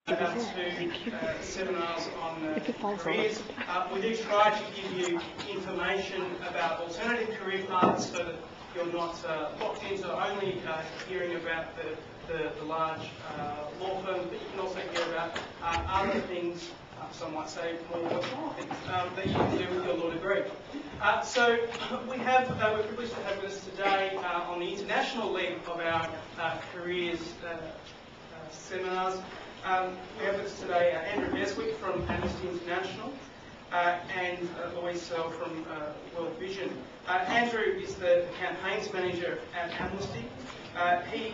About two seminars on careers. We do try to give you information about alternative career paths so that you're not locked into only hearing about the large law firms, but you can also hear about other things, some might say more things that you can do with your law degree. So we're privileged to have with us today on the international leg of our careers seminars. We have with us today Andrew Beswick from Amnesty International and Louise Searle from World Vision. Andrew is the campaigns manager at Amnesty. He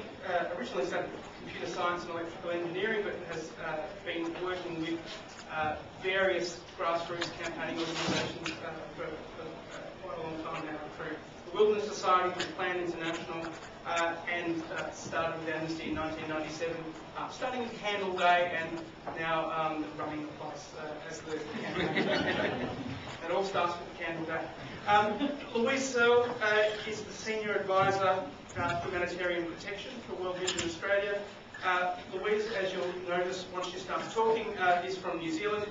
originally studied computer science and electrical engineering, but has been working with various grassroots campaigning organisations for quite a long time now, through the Wilderness Society, through Plan International, and started with Amnesty in 1997, starting with Candle Day and now running the place as the campaign. It all starts with Candle Day. Louise Searle is the Senior Advisor for Humanitarian Protection for World Vision Australia. Louise, as you'll notice once she starts talking, is from New Zealand.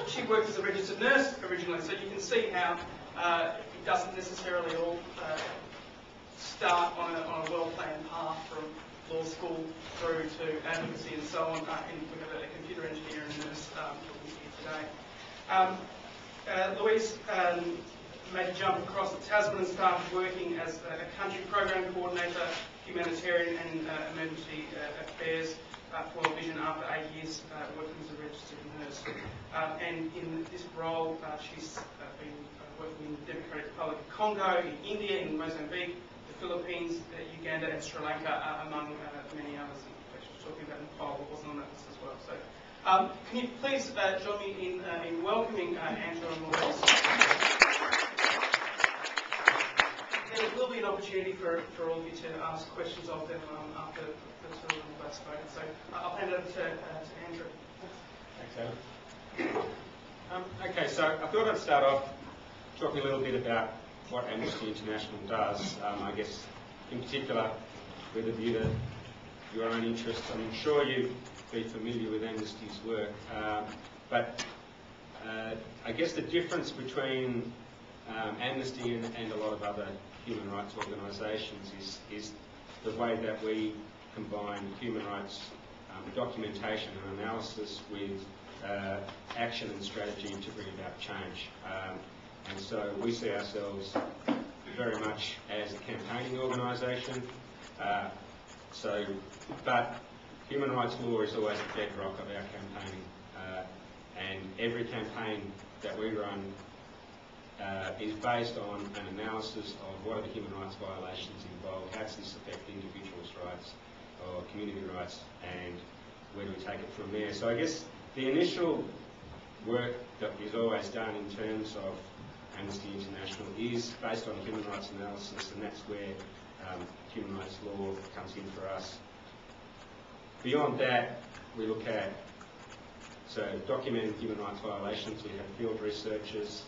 She worked as a registered nurse originally, so you can see how it doesn't necessarily all start on a well-planned path from law school through to advocacy and so on. And we have a computer engineer and nurse here today. Louise made a jump across the Tasman and started working as a country program coordinator, humanitarian and emergency affairs for World Vision after 8 years working as a registered nurse. And in this role, she's been working in the Democratic Republic of Congo, in India, in Mozambique, the Philippines, Uganda and Sri Lanka, among many others. She was talking about Nepal, but wasn't on that list as well. So, can you please join me in welcoming Andrew and Louise? There will be an opportunity for all of you to ask questions of them after the two of them have spoken. So I'll hand it over to Andrew. Thanks, Adam. Okay, so I thought I'd start off talking a little bit about what Amnesty International does. I guess, in particular, with a view to your own interests. I'm sure you'd be familiar with Amnesty's work, but I guess the difference between Amnesty and a lot of other human rights organisations is the way that we combine human rights documentation and analysis with action and strategy to bring about change. And so we see ourselves very much as a campaigning organisation. But human rights law is always the bedrock of our campaigning. And every campaign that we run is based on an analysis of what are the human rights violations involved, how does this affect individuals' rights or community rights, and where do we take it from there. So I guess the initial work that is always done in terms of Amnesty International is based on human rights analysis, and that's where human rights law comes in for us. Beyond that, we look at documenting human rights violations. We have field researchers.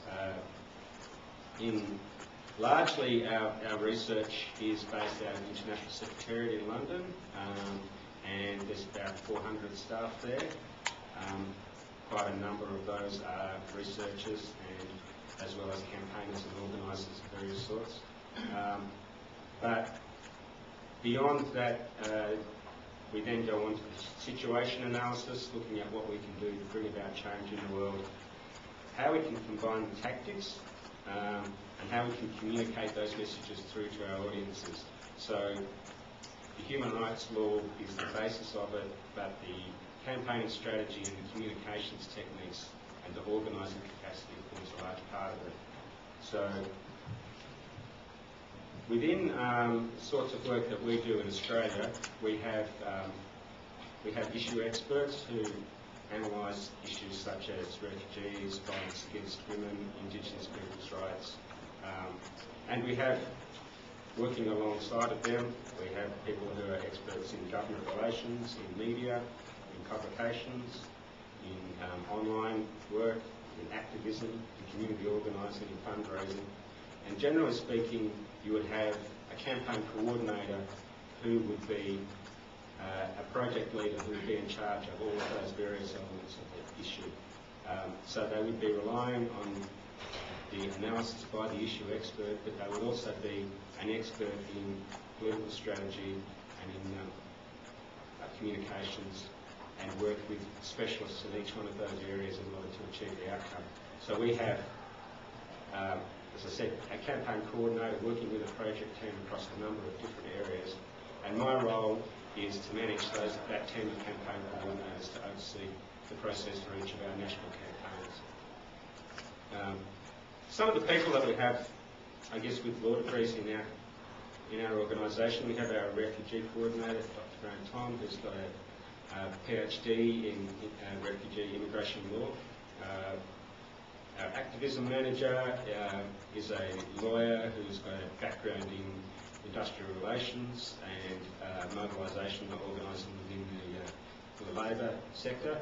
Largely, our research is based out of the International Secretariat in London, and there's about 400 staff there. Quite a number of those are researchers, and as well as campaigners and organisers of various sorts. But beyond that, we then go on to the situation analysis, looking at what we can do to bring about change in the world, how we can combine the tactics, and how we can communicate those messages through to our audiences. So the human rights law is the basis of it, but the campaigning strategy and the communications techniques and the organising capacity forms a large part of it. So within the sorts of work that we do in Australia, we have issue experts who analyse issues such as refugees, violence against women, Indigenous people's rights, and we have, working alongside of them, we have people who are experts in government relations, in media, in publications, in online work, in activism, in community organising, in fundraising. And generally speaking, you would have a campaign coordinator who would be a project leader who would be in charge of all of those various elements of the issue. So they would be relying on the analysis by the issue expert, but they would also be an expert in political strategy and in communications, and work with specialists in each one of those areas in order to achieve the outcome. So we have, as I said, a campaign coordinator working with a project team across a number of different areas, and my role is to manage that team of campaign coordinators to oversee the process for each of our national campaigns. Some of the people that we have, I guess, with law degrees in our organisation, we have our refugee coordinator, Dr. Graham Tom, who's got a PhD in refugee immigration law. Our activism manager is a lawyer who's got a background in industrial relations and mobilisation or organising within the labour sector.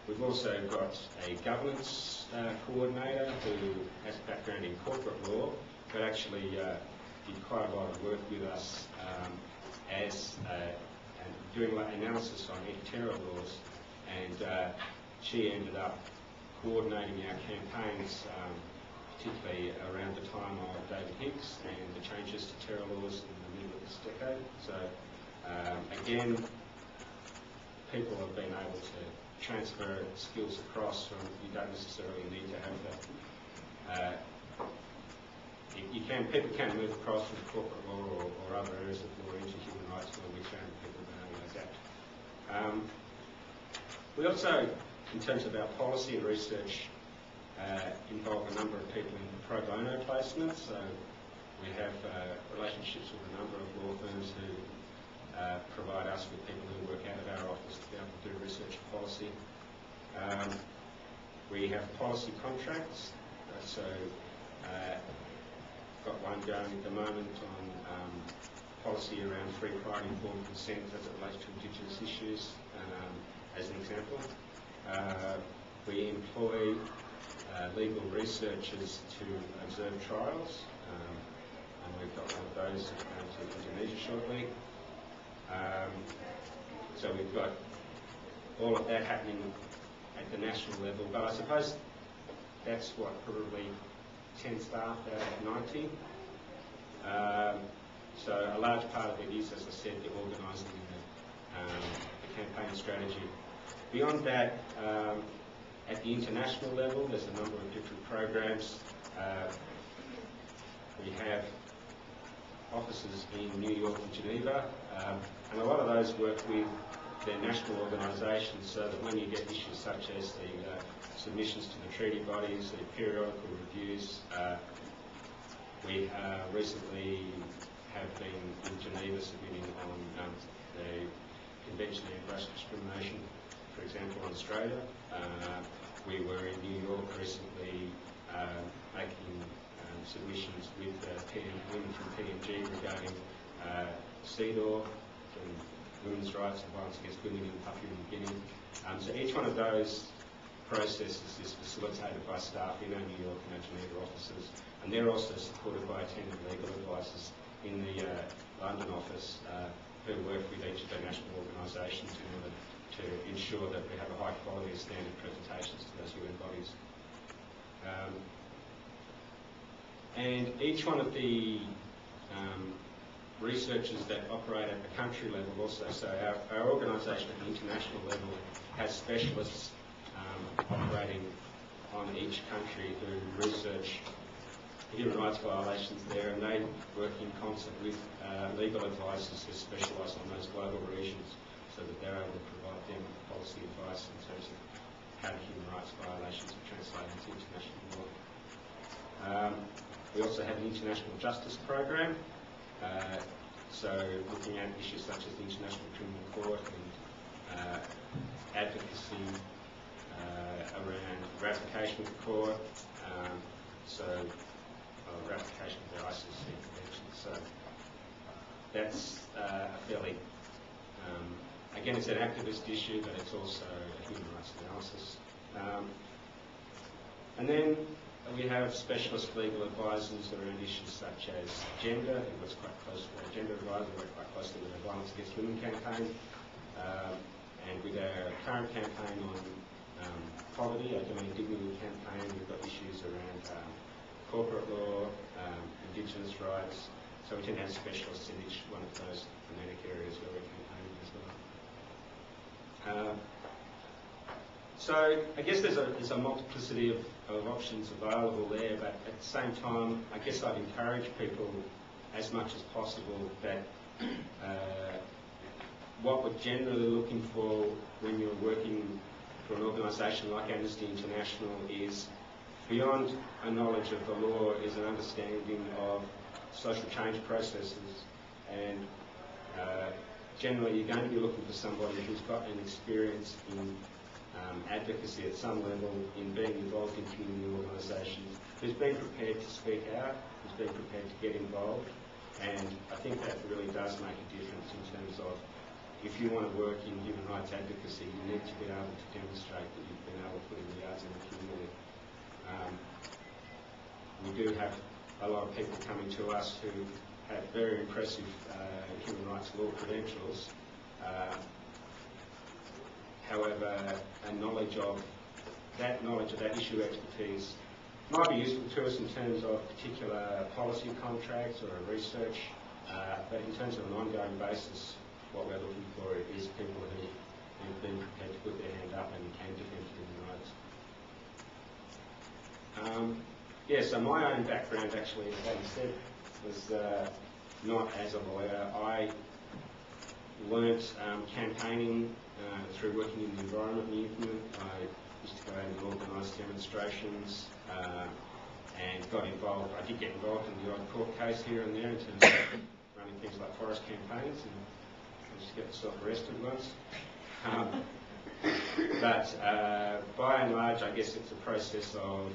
We've also got a governance coordinator who has a background in corporate law, but actually did quite a lot of work with us and doing analysis on anti-terror laws, and she ended up coordinating our campaigns, particularly around the time of David Hicks and the changes to terror laws in the middle of this decade. So again, people have been able to transfer skills across from, you don't necessarily need to have people can move across from corporate law or other areas of law into human rights law. We found people being able to adapt. We also, in terms of our policy and research, involve a number of people in pro bono placements. So we have relationships with a number of law firms who provide us with people who work out of our office to be able to do research and policy. We have policy contracts, so got one going at the moment on policy around free, prior and informed consent as it relates to Indigenous issues, as an example. We employ legal researchers to observe trials, and we've got one of those going to Indonesia shortly. So we've got all of that happening at the national level, but I suppose that's what, probably 10 staff out of 90. So a large part of it is, as I said, the organising and the campaign strategy. Beyond that, at the international level, there's a number of different programs. We have offices in New York and Geneva, and a lot of those work with their national organisations, so that when you get issues such as the submissions to the treaty bodies, the periodical reviews, we recently have been in Geneva submitting on the Convention Against Racial Discrimination, for example, on Australia. We were in New York recently making submissions with women from PNG regarding CEDAW, women's rights and violence against women in Papua New Guinea. So each one of those processes is facilitated by staff in our New York and our Geneva offices, and they're also supported by attendant legal advisors in the London office who work with each of the national organisations in order to ensure that we have a high quality of standard presentations to those UN bodies. And each one of the researchers that operate at the country level also, so our organisation at the international level has specialists operating on each country who research human rights violations there, and they work in concert with legal advisors who specialise on those global regions, so that they're able to provide them policy advice in terms of how the human rights violations are translated into international law. We also have an international justice program, so looking at issues such as the International Criminal Court and advocacy around ratification of the court, ratification of the ICC convention. So that's a fairly, again, it's an activist issue, but it's also a human rights analysis. And then we have specialist legal advisors around issues such as gender. I think that's quite close to our gender advisor. We work quite closely with the Violence Against Women campaign. And with our current campaign on poverty, our Domain Dignity campaign, we've got issues around corporate law, Indigenous rights. So we tend to have specialists in each one of those thematic areas where we're campaigning as well. So I guess there's a multiplicity of options available there, but at the same time, I guess I'd encourage people as much as possible that what we're generally looking for when you're working for an organisation like Amnesty International is beyond a knowledge of the law is an understanding of social change processes, and generally you're going to be looking for somebody who's got an experience in advocacy at some level, in being involved in community organisations, who's been prepared to speak out, who's been prepared to get involved, and I think that really does make a difference in terms of if you want to work in human rights advocacy, you need to be able to demonstrate that you've been able to put in the yards in the community. We do have a lot of people coming to us who have very impressive human rights law credentials. However, a knowledge of that issue expertise might be useful to us in terms of particular policy contracts or a research, but in terms of an ongoing basis, what we're looking for is people who've been prepared to put their hand up and defend human rights. Yeah, so my own background actually, as Adam said, was not as a lawyer. I learnt campaigning through working in the environment movement. I used to go out and organise demonstrations and got involved. I did get involved in the odd court case here and there in terms of running things like forest campaigns, and I just get myself arrested once. But by and large, I guess it's a process of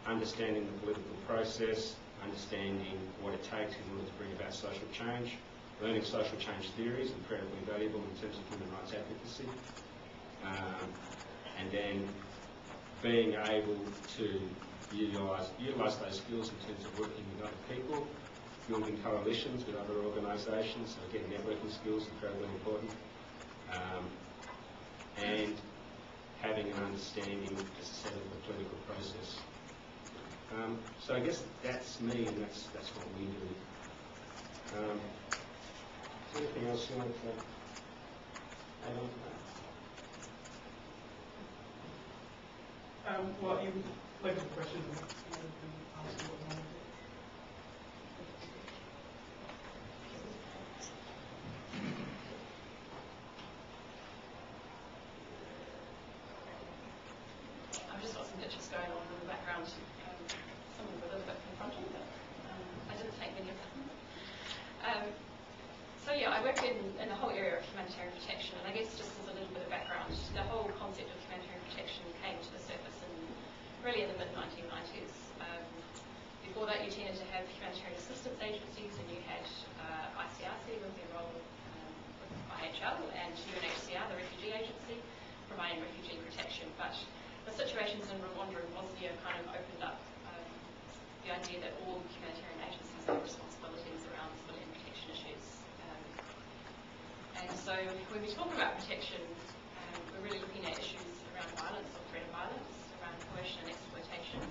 understanding the political process, understanding what it takes in order to bring about social change. Learning social change theory is incredibly valuable in terms of human rights advocacy, and then being able to utilise those skills in terms of working with other people, building coalitions with other organisations, so getting networking skills is incredibly important, and having an understanding, as I said, of the political process. So I guess that's me, and that's what we do. Is there anything else you want to add on to that? Well, you look at the question and ask what you want to do. I've just got some pictures going on in the background. Some of them were a little bit confronting, but I didn't take many of them. So yeah, I work in the whole area of humanitarian protection, and I guess just as a little bit of background, the whole concept of humanitarian protection came to the surface really in the mid-1990s. Before that, you tended to have humanitarian assistance agencies, and you had ICRC with their role with IHL, and UNHCR, the refugee agency, providing refugee protection. But the situations in Rwanda and Bosnia kind of opened up the idea that all humanitarian agencies have responsibilities around civilian protection issues. And so when we talk about protection, we're really looking at issues around violence or threat of violence, around coercion and exploitation,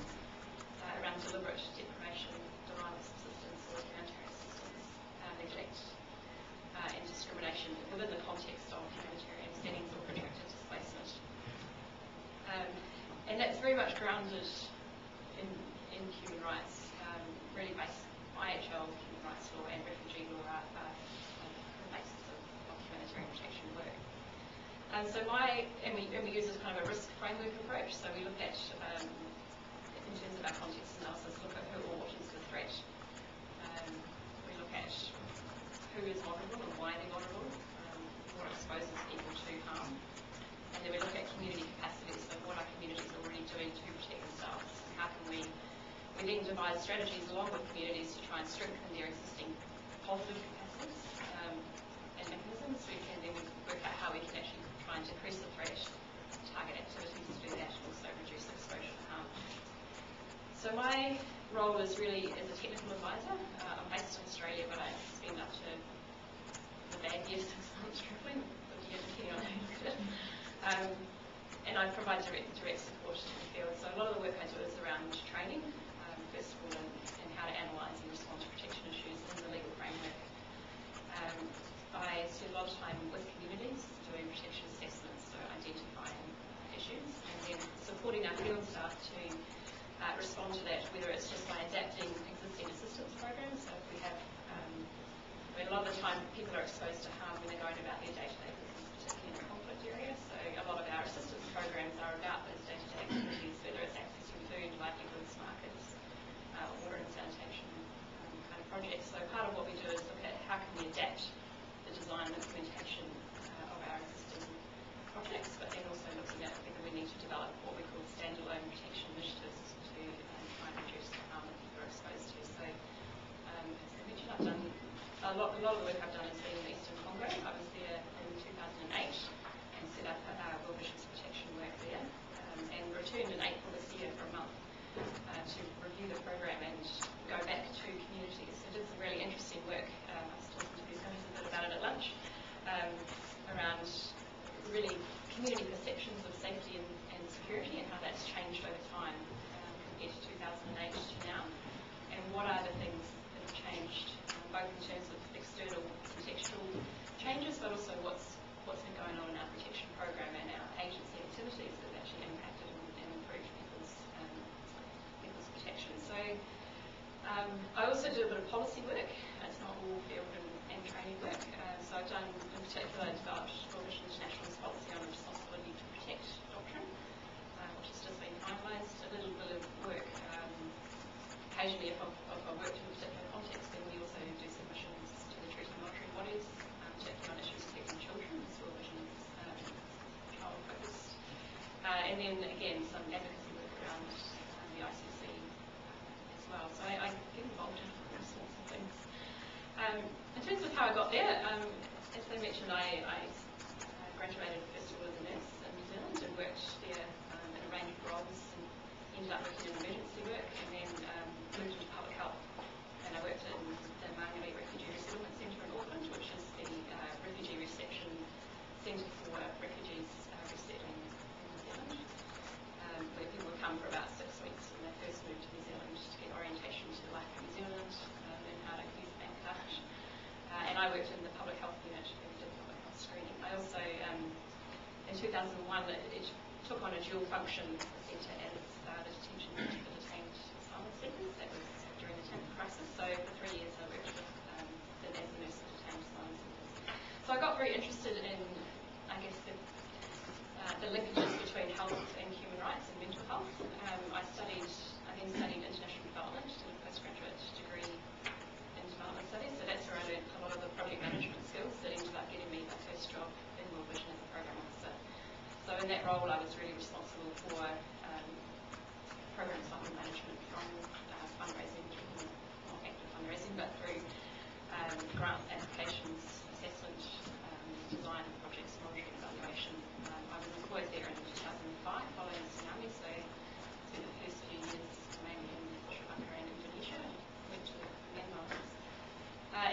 around deliberate deprivation, denial of subsistence or humanitarian assistance, neglect and discrimination within the context of humanitarian settings or protracted displacement. And that's very much grounded in human rights, really based IHL, human rights law and refugee law are the basis of humanitarian protection work. So we use this kind of a risk framework approach, so we look at, in terms of our context analysis, look at who or what is the threat. We look at who is vulnerable and why they're vulnerable, what exposes people to harm. And then we look at community capacities, so what are communities already doing to protect themselves? How can we then devise strategies along with communities to try and strengthen their existing positive capacities and mechanisms. We can then work out how we can actually try and decrease the threat, target activities to do that, and also reduce exposure to harm. So my role is really as a technical advisor. I'm based in Australia, but I spend up to the bad year 6 months travelling, depending on how you look at it. And I provide direct support to the field. So a lot of the work I do is around training, first of all, and how to analyse and respond to protection issues in the legal framework. I spend a lot of time with communities doing protection assessments, so identifying issues, and then supporting our field staff to respond to that, whether it's just by adapting existing assistance programs. So if we have, a lot of the time people are exposed to harm when they're going about their day-to-day business, particularly in a conflict area. So a lot of our assistance programs are about those day-to-day activities, whether it's accessing food, livelihoods, markets, water and sanitation kind of projects. So part of what we do is look at how can we adapt the design and implementation of our existing projects, but then also looking at whether we need to develop what we call standalone protection initiatives to try and reduce the harm that people are exposed to. So as I mentioned, I've done a lot of the work I've done has been in Eastern Congo. I was there in 2008 and set up World Vision's protection work there, and returned in April this year for a month to review the program and go back to communities. So did some really interesting work. I was talking to these guys a bit about it at lunch, around really community perceptions of safety and security and how that's changed over time compared to 2008 to now, and what are the things that have changed, both in terms of external contextual changes, but also what's been going on in our protection program and our agency activities that have actually impacted and improved people's protection. So I also do a bit of policy work. It's not all field and training work. So I've done, in particular, developed World Vision International's policy on responsibility to protect doctrine, which has just been finalised. A little bit of work. Occasionally, if I've worked in a particular context, then we also do submissions to the treaty monitoring bodies, particularly on issues affecting children. It's World Vision's child focused. And then again, some advocacy work around the ICC as well. So I get involved in all sorts of things. In terms of how I got there, as I mentioned, I graduated first of all as a nurse in New Zealand and worked there in a range of roles, and ended up working in emergency work, and then moved into public health. And I worked in the Māngere Refugee Resettlement Centre in Auckland, which is the refugee reception centre for refugees resettling in New Zealand, where people would come for about 6 weeks when they first moved to New Zealand to get orientation to life in New Zealand, learn how to use a bank card. And I worked in the public health unit where we did public health screening. I also, in 2001, it took on a dual function centre as the detention unit for detained asylum seekers. That was during the Tampa crisis. So for 3 years I worked with as a nurse for detained asylum seekers. So I got very interested in, I guess, the linkages between health and human rights and mental health. I then studied international development, did a postgraduate degree in development studies. So that's where I learned a lot of the project management skills that ended up getting me my first job in World Vision as a program officer. So in that role, I was really responsible for program cycle management from fundraising, not active fundraising, but through grant applications, assessment, design of projects, monitoring, evaluation. I was employed there in 2005 following the tsunami, so spent the first few years mainly in Sri Lanka and Indonesia, went to Myanmar.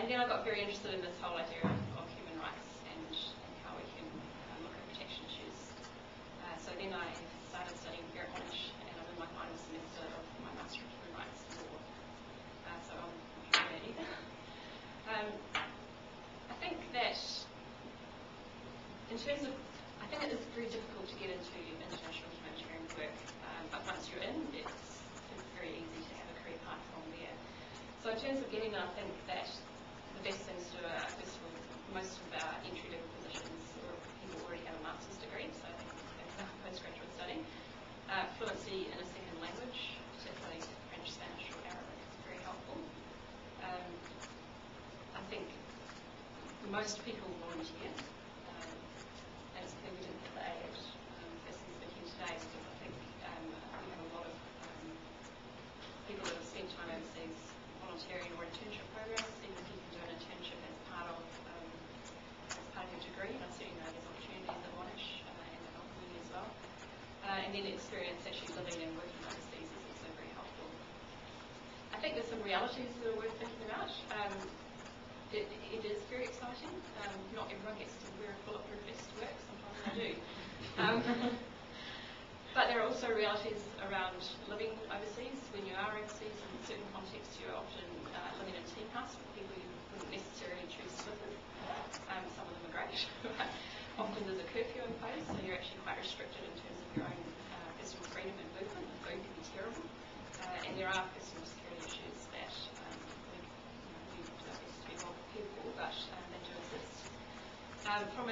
And then I got very interested in this whole idea of human rights and how we can look at protection issues. So then I started studying here at Monash, and I'm in my final semester of my Master of Human Rights Law. So I'm not bad either. I think that in terms of, I think it is very difficult to get into international humanitarian work, but once you're in, it's very easy to have a career path from there. So in terms of getting there, I think that the best things to do are, first of all, most of our entry-level positions, or people already have a master's degree, so I think postgraduate study. Fluency in a second language, particularly French, Spanish or Arabic, is very helpful. I think most people volunteer, and it's clear we didn't get the aid person speaking today, because I think we have a lot of people that have spent time overseas volunteering or internship programs, even if you can do an internship as part of your degree, and I certainly know there's opportunities at Monash and at uni as well. And then experience actually living and working overseas is also very helpful. think there's some realities that are worth thinking about. It is very exciting. Not everyone gets to wear a bulletproof vest to work. Sometimes I do. But there are also realities around living overseas. When you are overseas, in certain contexts, you're often living in a team house with people you wouldn't necessarily choose to live with. Some of them are great. Often there's a curfew imposed, so you're actually quite restricted in terms of your own personal freedom and movement. The food can be terrible. And there are personal security issues that we do our best to be more prepared for, but they do exist. From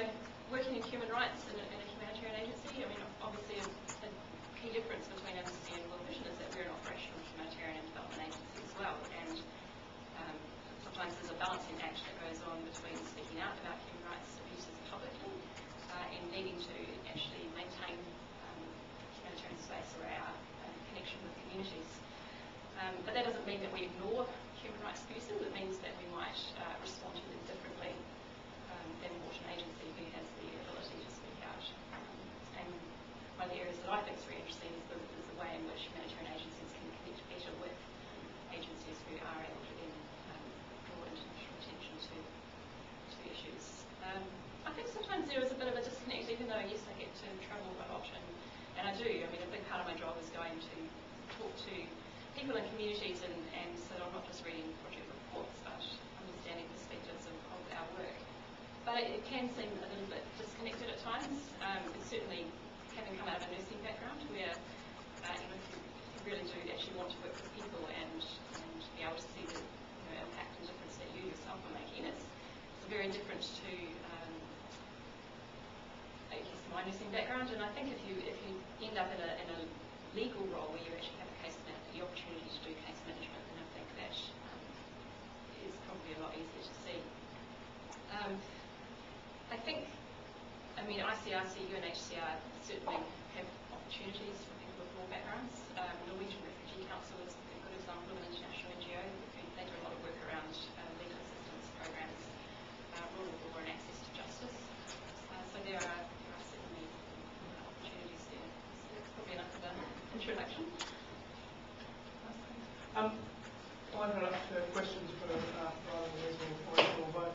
working in human rights in a humanitarian agency, I mean, obviously a key difference between Amnesty and World Vision is that we're an operational humanitarian and development agency as well, and sometimes there's a balancing act that goes on between speaking out about human rights abuses publicly and needing to actually maintain humanitarian space or our connection with communities. But that doesn't mean that we ignore human rights abuses. It means that we might respond to them differently than what an agency who has the ability to speak out. And one of the areas that I think is very interesting is the way in which humanitarian agencies can connect better with agencies who are able to then draw international attention to issues. I think sometimes there is a bit of a disconnect, even though, yes, I get to travel a lot, and I do. I mean, a big part of my job is going to talk to people in communities, and so I'm not just reading project reports, but understanding perspectives of our work. But it can seem a little bit disconnected at times. Certainly, having come out of a nursing background, where if you really do actually want to work with people and be able to see the impact and difference that you yourself are making, it's very different to I guess my nursing background. And I think if you end up in a legal role where you actually have the opportunity to do case management, and I think that is probably a lot easier to see. I think, I mean, ICRC, UNHCR certainly have opportunities for people with all backgrounds. Norwegian Refugee Council is a good example of an international NGO. They do a lot of work around legal assistance programs, rule of law and access to justice. So there are certainly opportunities there. So that's probably enough of an introduction. I'll open up to questions for rather than using a point or vote.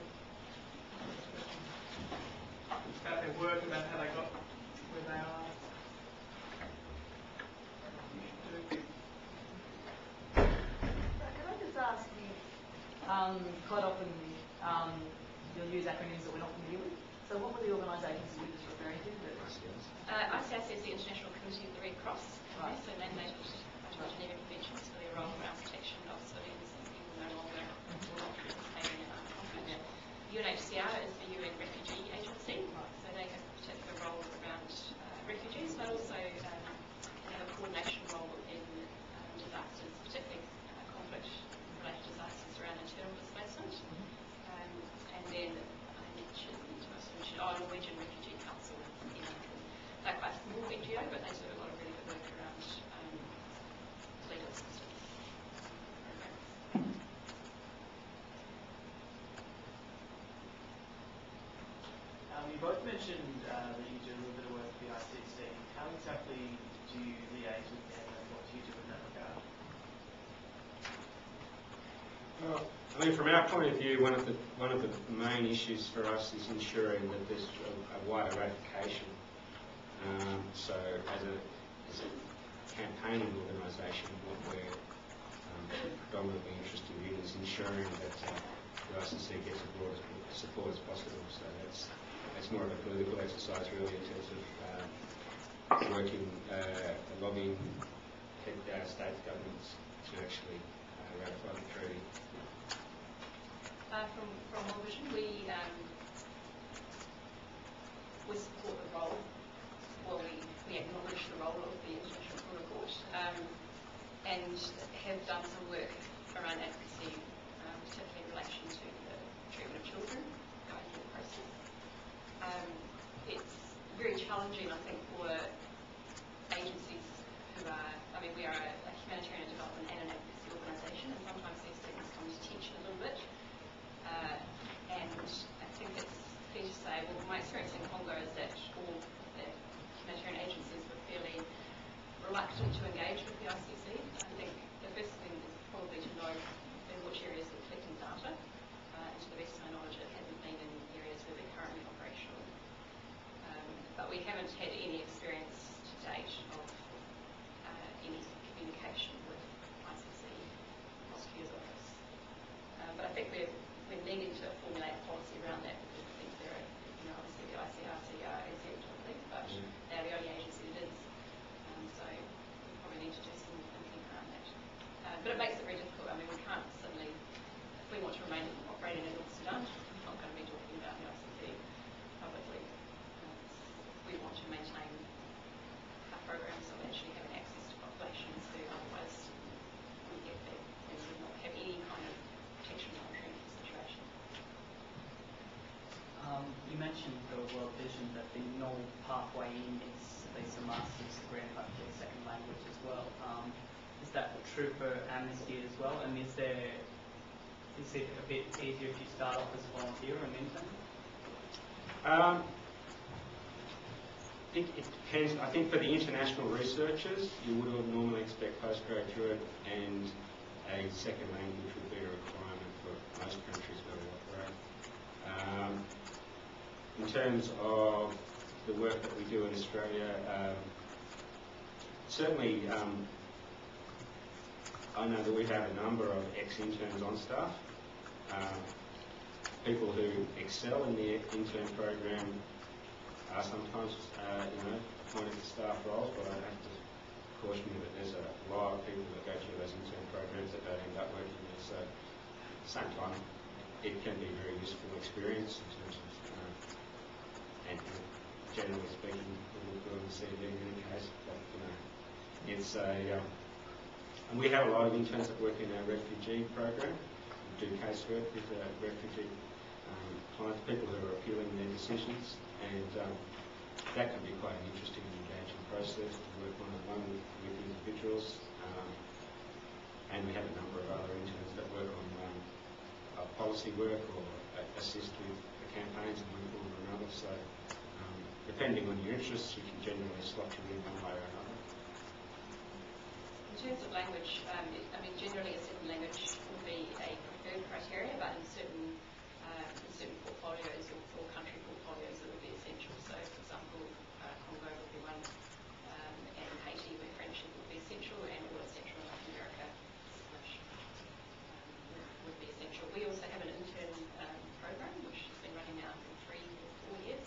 About their work, about how they got where they are. Can I just ask you, quite often you'll use acronyms that we're not familiar with. So what were the organisations you were just referring to? ICRC is the International Committee of the Red Cross. Right. So mandated by the Geneva Conventions for their role around protection of civilians and people no longer will not participating in armed conflict. UNHCR is the UN Refugee Agency, so they have a particular role around refugees, but also have a coordination role in disasters, particularly conflict-related disasters around internal displacement. And then I mentioned Norwegian Refugee Council. They're quite a small NGO, but they do a lot of really good work around legal assistance programs. You both mentioned that you do a little bit of work with the ICC. How exactly do you liaise with them, and what do you do in that regard? Well, I mean, from our point of view, one of the main issues for us is ensuring that there's a wider ratification. So as a campaigning organisation, what we're predominantly interested in is ensuring that the ICC gets as broad support as possible. So that's more of a political exercise, really, in terms of working, lobbying state governments to actually ratify the treaty. From World Vision, we support the role. Well, we acknowledge the role of the International Criminal Court and have done some work around advocacy, particularly in relation to the treatment of children going through the process. It's very challenging, I think, for agencies who are, I mean, we are a humanitarian development and an advocacy organisation, and sometimes these things come to tension a little bit. And I think it's fair to say, well, my experience in Congo is that all the humanitarian agencies were fairly reluctant to engage with the ICC. I think the first thing is probably to know we haven't had any experience to date of any communication with ICC Prosecutor's Office. But I think we're needing to formulate a policy around that, because I think there are, obviously the ICRC are exempt, I believe, but they're the only agency it is. So we probably need to do some thinking around that. But it makes it very difficult. I mean, we can't suddenly, if we want to remain operating in North Sudan, we're not going to be talking about the ICC publicly. We want to maintain our programs of actually having access to populations who otherwise would get there and would not have any kind of protection monitoring situation. You mentioned the World Vision that the no pathway in is at least a master's degree in a second language as well. Is that true for Amnesty as well? And is it a bit easier if you start off as a volunteer or an intern? I think it depends. I think for the international researchers, you would normally expect postgraduate, and a second language would be a requirement for most countries where we operate. In terms of the work that we do in Australia, certainly I know that we have a number of ex-interns on staff. People who excel in the intern program are sometimes, appointed to staff roles, but I have to caution you that there's a lot of people that go through those intern programs that don't end up working there. So at the same time, it can be a very useful experience in terms of, and generally speaking, it will go on the CV in any case. But it's a, and we have a lot of interns that work in our refugee program. We do casework with refugee clients, people who are appealing their decisions, and that can be quite an interesting and engaging process to work one-on-one with individuals. And we have a number of other interns that work on policy work or assist with the campaigns in one form or another. So depending on your interests, we can generally slot you in one way or another. In terms of language, I mean, generally a certain language would be a preferred criteria, but in certain portfolios or country portfolios it would be essential. So, for example, Congo would be one, and Haiti where French would be essential, and all of Central and Latin America would be essential. We also have an intern program which has been running now for 3 or 4 years.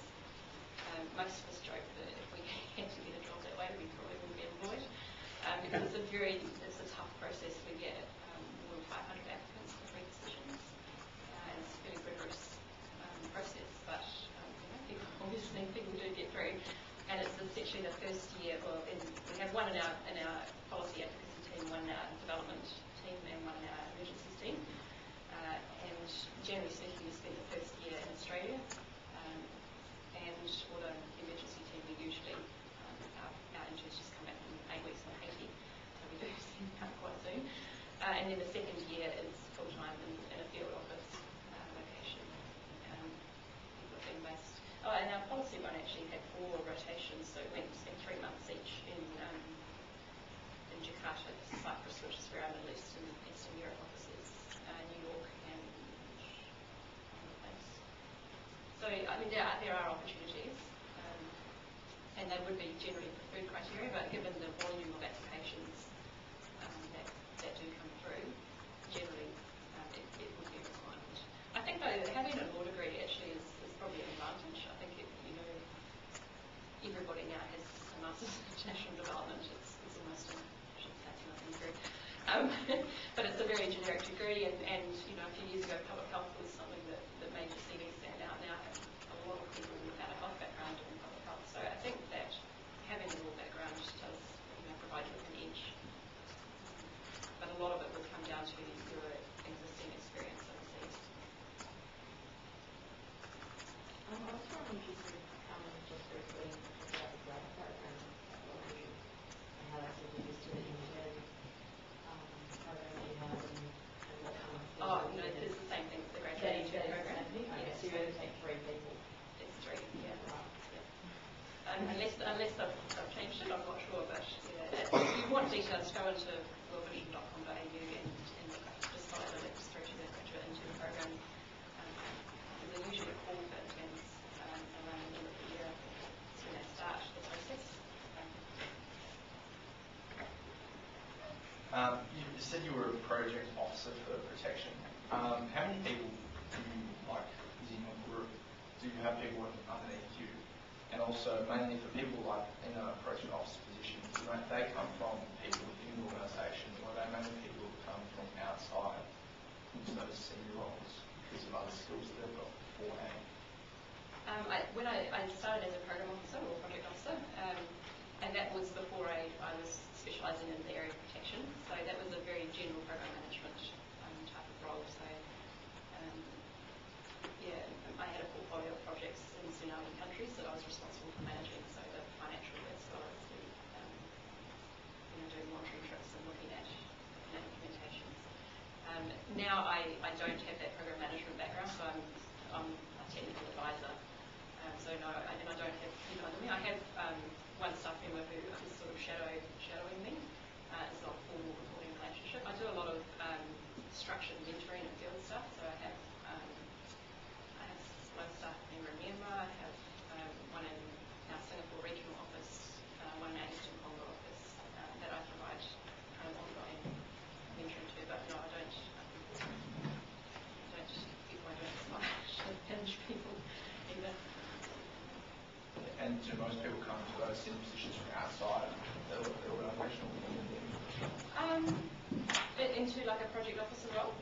Most of us joke that if we had to get a job that way, we probably wouldn't be employed. Because it's a tough process. We get more than 500 applicants for 3 positions, and it's a fairly rigorous process. But people do get through, and it's essentially the first year. Well, we have one in our policy advocacy team, one in our development team, and one in our emergencies team. And generally speaking, we spend the first year in Australia, and although the emergency team we usually our interns just come back from 8 weeks in Haiti, so we do see them quite soon. And then the second year is full-time in a field office location. People have been based. Oh, and our policy one actually had 4 rotations, so we spent 3 months each in Jakarta, Cyprus, which is where our Middle East and Eastern Europe offices, New York, and other place. So, I mean, there are opportunities. And they would be generally preferred criteria, but given the volume of applications that do come through, generally it would be a requirement. I think though that having a law degree actually is probably an advantage. I think everybody now has a Master's in International Development. It's almost I shouldn't say it's nothing degree. But it's a very generic degree, and a few years ago public health was something that made the CV stand out. Now a lot of people without a health background doing public health. So I think that having a law background does provide you with an edge. But a lot of it will come down to your existing experience overseas. I was kind of interested in commenting just briefly about the grad program at World Vision and how that's introduced to the intern program that you have and what kind of things. Oh, no, it's the same thing as the graduate intern program. Okay, so you're going to take 3 people. It's 3, yeah. Right. Unless I've changed it, I'm not sure, but yeah. If you want details, go into worldvision.com.au and just follow the links through to the graduate intern program. They're usually a call for interns around the end of the year, when they start. You said you were a project officer for protection. How many people do you, like, is in your group? Do you have people working underneath you? And also, mainly for people like in a project officer position, do they come from people within the organisation, or are they mainly people who come from outside into those senior roles because of other skills that they've got beforehand? When I started as a program officer or project officer, and that was before I was specialising in the area of protection, so that was a very general program management type of role. So yeah, I had a portfolio of projects in tsunami countries that I was responsible for managing, so the financial as well as the doing monitoring trips and looking at implementations. Now I don't have that program management background, so I'm a technical advisor. So no, and I don't have people under me. I have one staff member who is sort of shadowing me. It's not a formal reporting relationship. I do a lot of structured mentoring and field stuff. So I have one staff member in Myanmar. I have one in our Singapore regional office, one in our Eastern Congo office that I provide kind of ongoing mentoring to. But no, I don't manage people either. And do most people come to those senior positions from outside the organisation? Into like a project officer role?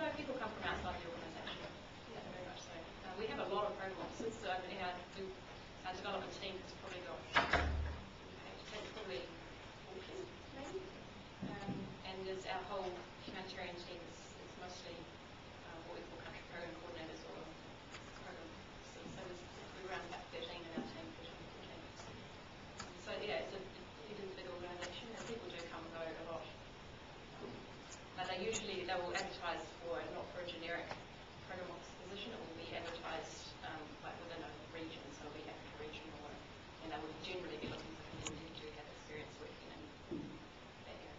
No, people come from outside the organisation. Yeah, very much so. We have a lot of program officers. Our development team has probably got probably 40 maybe. And there's our whole humanitarian team is mostly what we call country program coordinators or program officers. So we're around about 13 in our team, 13, 14. So yeah, it is a big organisation, and people do come and go a lot. But they will advertise not for a generic program officer position. It will be advertised like within a region, so it'll be Africa regional, and they would generally be looking for people who do have experience working in that area.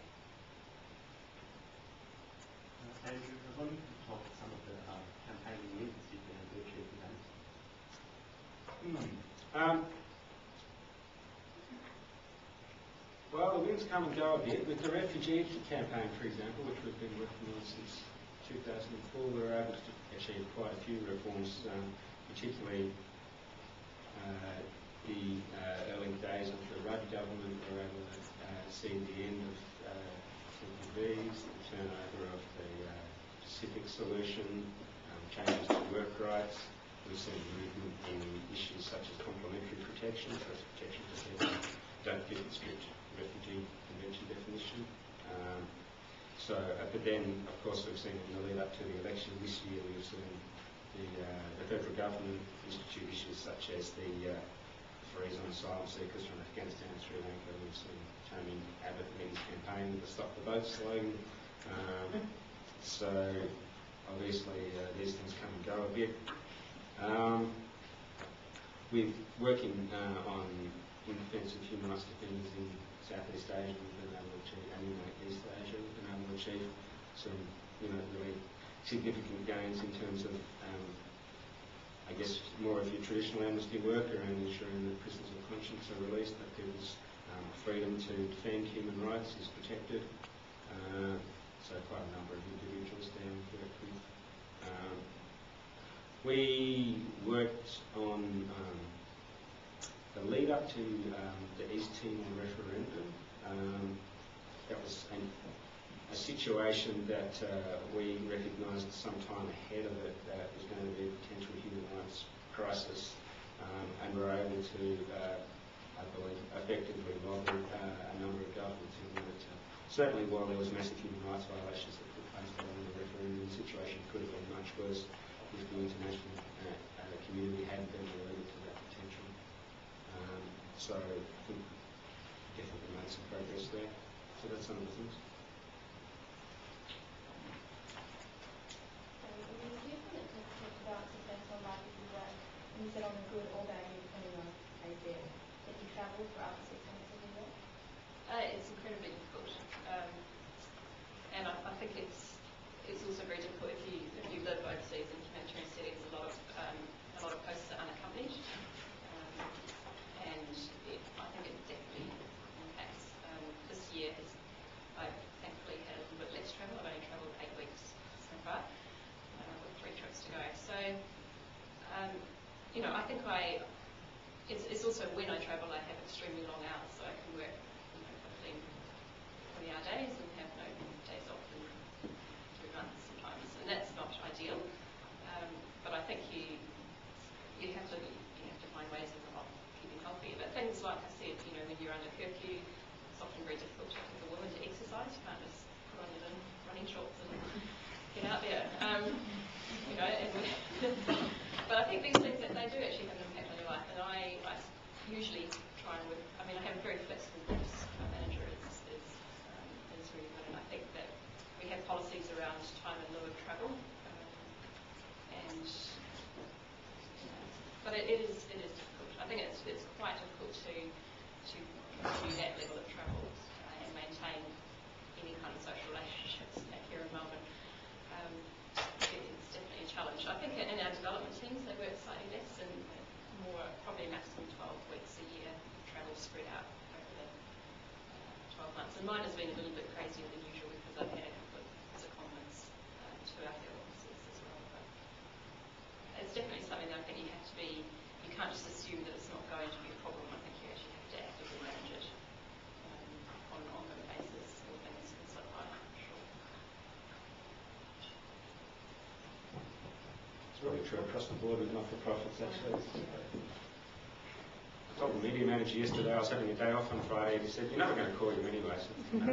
Andrew, I was wondering if you could talk to some of the campaigning needs you've been able to achieve today. Well, the winds come and go a bit. With the refugee campaign, for example, which we've been working on since 2004, we were able to achieve quite a few reforms, particularly the early days of the Rudd government. We were able to see the end of TPVs, the turnover of the Pacific solution, changes to work rights. We've seen movement in issues such as complementary protection, so it's protection for people who don't fit the strict refugee convention definition. But then, of course, we've seen in the lead up to the election this year, we've seen the federal government institute issues such as the freeze on asylum seekers from Afghanistan and Sri Lanka. We've seen Tony Abbott lead his campaign with the Stop the Boat slogan. So obviously these things come and go a bit. We're working on in-defence of human rights defenders in Southeast Asia. We've been able to achieve, and in East Asia, we've been able to achieve some, really significant gains in terms of, I guess, more of your traditional amnesty work around ensuring that prisoners of conscience are released, that people's freedom to defend human rights is protected. So quite a number of individuals there we've worked with. We worked on the lead up to the East Timor referendum. That was a situation that we recognised some time ahead of it that was going to be a potential human rights crisis, and we were able to, I believe, effectively lobby a number of governments in order to, certainly while there was massive human rights violations that took place following the referendum, the situation could have been much worse if the international community hadn't been alerted to that potential. So I think definitely made some progress there. So that's some of the things. About successful life if you drive, and you said on the good or bad news depending on how you feel. If you travel for up to 6 months of your life? It's incredibly difficult, and I think it's also very difficult if you live overseas in humanitarian settings. A lot of posts are unaccompanied, and I think it definitely impacts. This year, I also when I travel, I have extremely long hours, so I can work 15, 20-hour days and have no days off in 2 months sometimes, and that's not ideal. But I think you have to find ways of keeping healthy. But things like I said, when you're under curfew, it's often very difficult for a woman to exercise. You can't just put on your running shorts and get out there. But I think these things that they do actually have an impact on your life, and I usually try and work. I have a very flexible boss. My manager is really good, and I think that we have policies around time and lieu of travel, but it is difficult. I think it's quite difficult to do that level of travel and maintain any kind of social relationships here in Melbourne. It's definitely a challenge. I think in our development teams they work slightly less and more, probably a maximum 12 weeks a year, travel spread out over the 12 months. And mine has been a little bit crazier than usual because I've had a couple of secondments to our head offices as well. But it's definitely something that I think you have to be, you can't just assume that it's not going to be a problem. I think you actually have to actively manage it on an ongoing basis or things can slip by, for sure. It's probably true across the board with not-for-profits, actually. I told the media manager yesterday I was having a day off on Friday, and he said, "You're never going to call you anyway." So they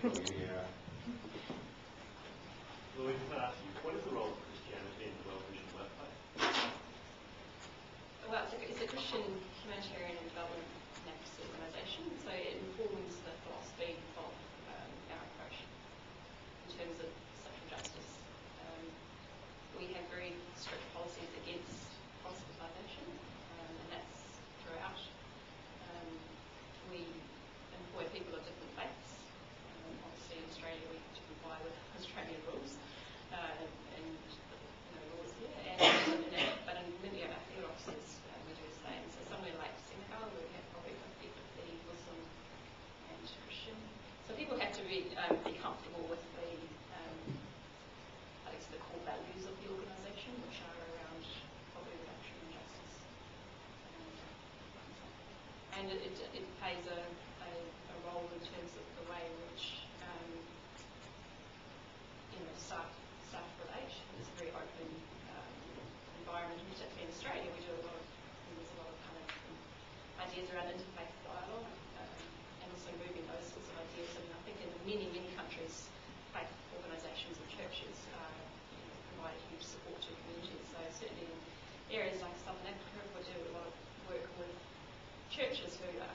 call you anyhow. Louise, can I ask you, what is the role of Christianity in the well-vision workplace? Well, it's a Christian humanitarian and development and advocacy organisation, so it informs the philosophy of our approach in terms of social justice. We have very strict policies against proselytisation, and that's throughout. We employ people of different faiths. Obviously, in Australia, we have to comply with Australian rules and laws here. But in many of our field offices, we do the same. So somewhere like Searle, where we have probably 50/50 Muslim and Christian. So people have to be comfortable with the core values of the organisation, which are around poverty reduction and justice. And it plays a role in terms of the way in which staff relate. It's a very open environment, particularly in Australia. We do there's a lot of kind of ideas around interfaith dialogue and also moving those sorts of ideas. And I think in many countries, faith organisations and churches provide huge support to communities. So certainly in areas like Southern Africa, we do a lot of work with churches who are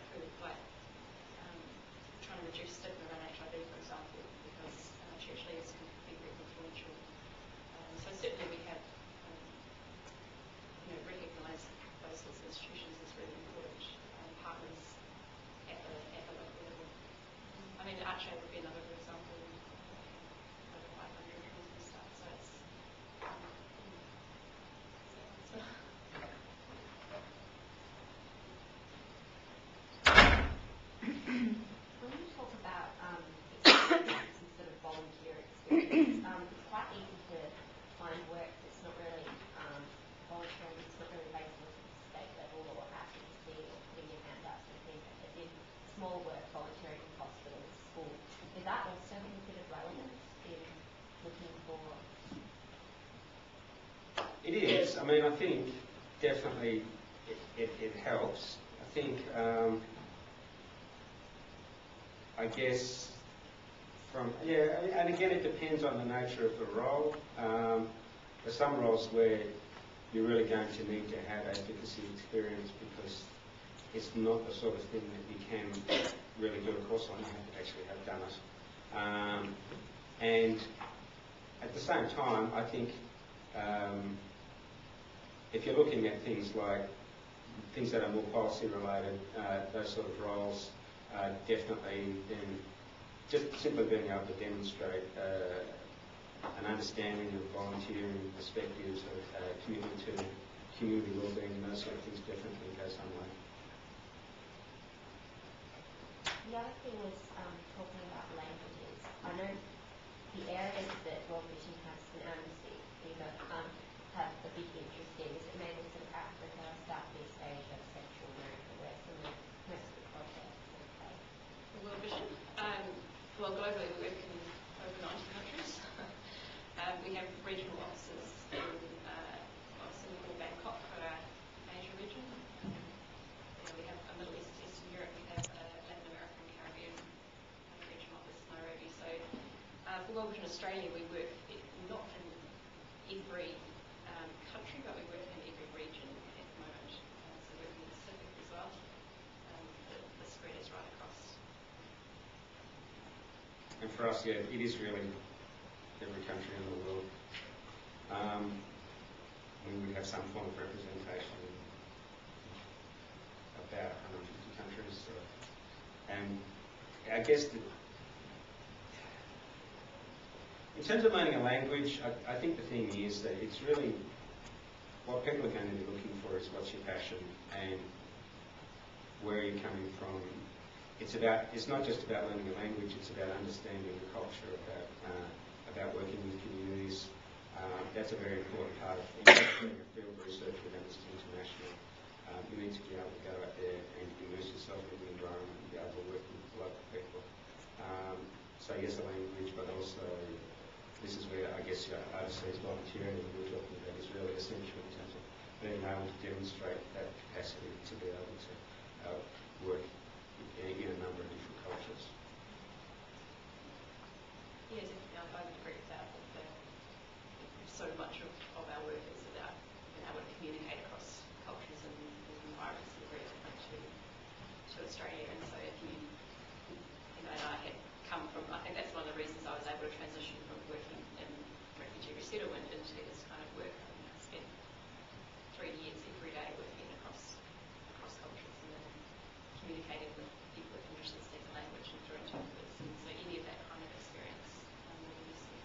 trying to reduce stigma around HIV, for example, because church leaders can be very influential. So certainly we have recognise those sorts of institutions as really important partners at the local level. Archer would be another good example. Over 500 Muslim staff, so it's When you talk about experience and sort of volunteer experience, it's quite easy to find work that's not really voluntary, it's not really based on state level or advocacy or putting your hand up and things, as in small work, volunteering in hospitals, schools. Is that also considered relevant in looking for? It is. I think definitely it helps. I think, I guess, and again it depends on the nature of the role. There's some roles where you're really going to need to have advocacy experience because it's not the sort of thing that you can really do a course on. You have to actually have done it. And at the same time, I think if you're looking at things like things that are more policy related, those sort of roles, definitely then just simply being able to demonstrate an understanding of volunteering perspectives of committing to community wellbeing and those sort of things definitely go some way. The other thing was talking about languages. I know the areas that World Vision has in Amnesty have a big interest in. Is it mainly sort of Africa, Australia, we work not in every country, but we work in every region at the moment. So we're in the Pacific as well. The spread is right across. And for us, yeah, it is really every country in the world. We would have some form of representation in about 150 countries. So. And I guess in terms of learning a language, I think the thing is that it's really what people are going to be looking for is what's your passion and where are you coming from. It's not just about learning a language, it's about understanding the culture, about working with communities. That's a very important part of field research with Amnesty International. You need to be able to go out there and immerse yourself in the environment and be able to work with local people. So yes, a language, but also this is where I guess your overseas volunteering that we're talking about is really essential in terms of being able to demonstrate that capacity to be able to work in a number of different cultures. Yeah, definitely. I would agree with that. So much of our work is about being able to communicate across cultures and environments that are very different to Australia. And so if you know, and I had come from, I think that's one of the reasons I was able to transition from working in refugee resettlement into this kind of work. I spent 3 years every day working across cultures and then communicating with people with English as a second language and through interpreters. And so any of that kind of experience will be useful.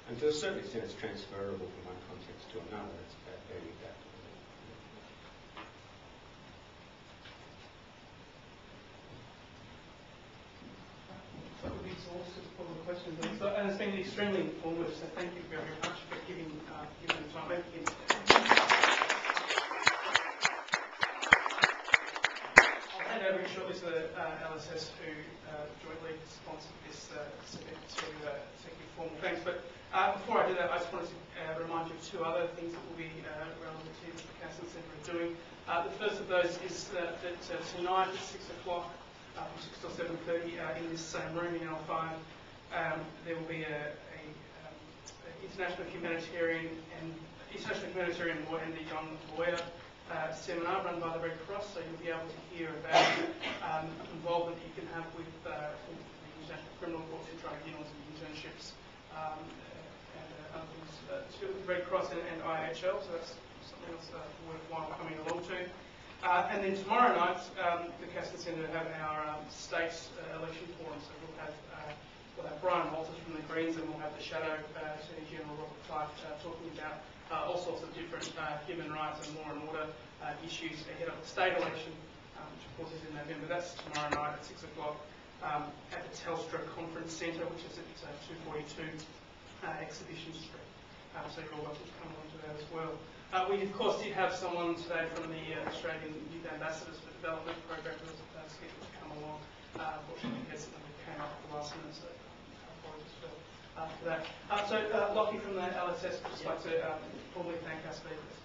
And to a certain extent, it's transferable from one context to another. It's about being adaptable. So we've exhausted all the questions, and it's been extremely informative. So thank you very much for giving the time. I'll hand over shortly to the LSS who jointly sponsored this segment to executive formal thanks. But before I do that, I just wanted to remind you of 2 other things that will be relevant to the Castan Centre are doing. The first of those is that tonight at 6 o'clock, from 6 till 7:30 in this same room in L5, there will be a International Humanitarian Law and the Young Lawyer seminar run by the Red Cross, so you'll be able to hear about involvement that you can have with the International Criminal Courts and tribunals and internships and other things to do with the Red Cross and IHL, so that's something else worthwhile coming along to. And then tomorrow night, the Castan Centre have our state election forum, so we'll have Brian Walters from the Greens, and we'll have the Shadow Attorney General Robert Clark talking about all sorts of different human rights and law and order issues ahead of the state election, which of course is in November. That's tomorrow night at 6 o'clock at the Telstra Conference Centre, which is at 242 Exhibition Street. So you're all welcome to come along to that as well. We, of course, did have someone today from the Australian Youth Ambassadors for Development program who was scheduled to come along. Unfortunately, he had something that came up at the last minute, so apologies for that. So, Lockie from the LSS would just like to formally thank our speakers.